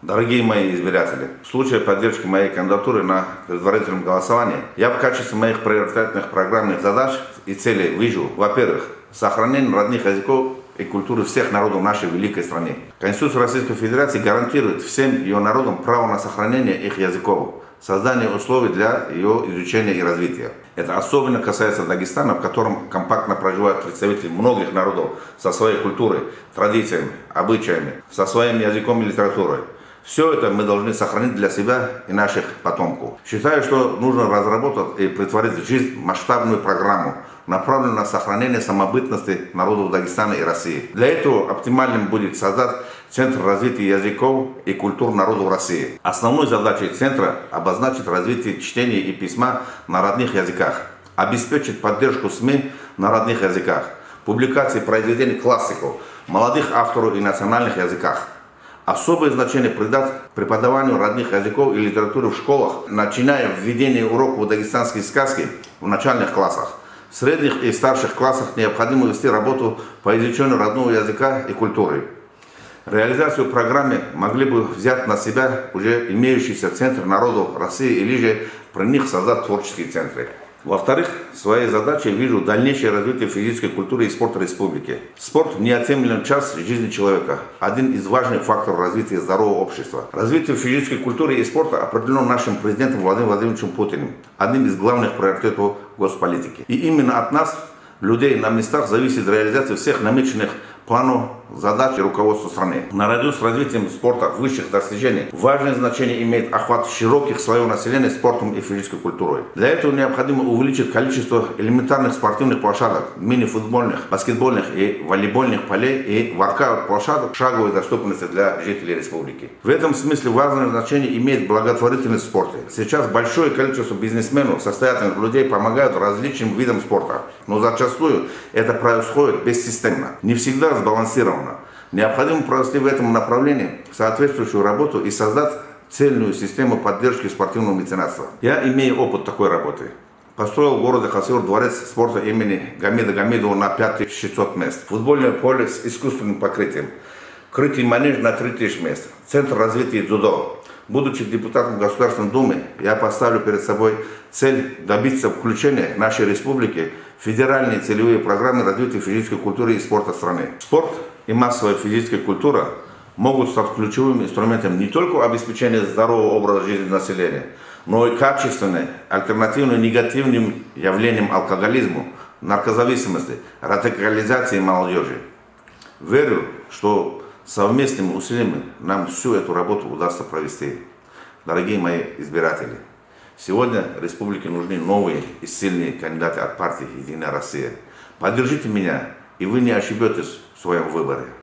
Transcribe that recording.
Дорогие мои избиратели, в случае поддержки моей кандидатуры на предварительном голосовании, я в качестве моих приоритетных программных задач и целей вижу, во-первых, сохранение родных языков и культуры всех народов нашей великой страны. Конституция Российской Федерации гарантирует всем ее народам право на сохранение их языков, создание условий для ее изучения и развития. Это особенно касается Дагестана, в котором компактно проживают представители многих народов со своей культурой, традициями, обычаями, со своим языком и литературой. Все это мы должны сохранить для себя и наших потомков. Считаю, что нужно разработать и претворить в жизнь масштабную программу, направленную на сохранение самобытности народов Дагестана и России. Для этого оптимальным будет создать Центр развития языков и культур народов России. Основной задачей центра обозначить развитие чтения и письма на родных языках, обеспечить поддержку СМИ на родных языках, публикации произведений классиков, молодых авторов и национальных языках. Особое значение придать преподаванию родных языков и литературы в школах, начиная введение уроков дагестанской сказки в начальных классах. В средних и старших классах необходимо вести работу по изучению родного языка и культуры. Реализацию программы могли бы взять на себя уже имеющиеся центры народов России или же при них создать творческие центры. Во-вторых, своей задачей вижу дальнейшее развитие физической культуры и спорта республики. Спорт – неотъемлемая часть жизни человека, один из важных факторов развития здорового общества. Развитие физической культуры и спорта определено нашим президентом Владимиром Владимировичем Путиным, одним из главных приоритетов госполитики. И именно от нас, людей на местах, зависит реализация всех намеченных планов, задач и руководства страны. Наряду с развитием спорта высших достижений важное значение имеет охват широких слоев населения спортом и физической культурой. Для этого необходимо увеличить количество элементарных спортивных площадок, мини-футбольных, баскетбольных и волейбольных полей и воркаут-площадок шаговой доступности для жителей республики. В этом смысле важное значение имеет благотворительность в спорте. Сейчас большое количество бизнесменов, состоятельных людей помогают различным видам спорта, но зачастую это происходит бессистемно, не всегда сбалансировано. Необходимо провести в этом направлении соответствующую работу и создать цельную систему поддержки спортивного меценатства. Я имею опыт такой работы. Построил в городе Хасавюрт дворец спорта имени Гамида Гамидова на 5600 мест, футбольное поле с искусственным покрытием, крытый манеж на 3000 мест, центр развития дзюдо. Будучи депутатом Государственной Думы, я поставлю перед собой цель добиться включения нашей республики в федеральные целевые программы развития физической культуры и спорта страны. Спорт и массовая физическая культура могут стать ключевым инструментом не только обеспечения здорового образа жизни населения, но и качественной, альтернативной негативным явлениям алкоголизму, наркозависимости, радикализации молодежи. Верю, что совместными усилиями нам всю эту работу удастся провести. Дорогие мои избиратели, сегодня республике нужны новые и сильные кандидаты от партии «Единая Россия». Поддержите меня, и вы не ошибетесь в своем выборе.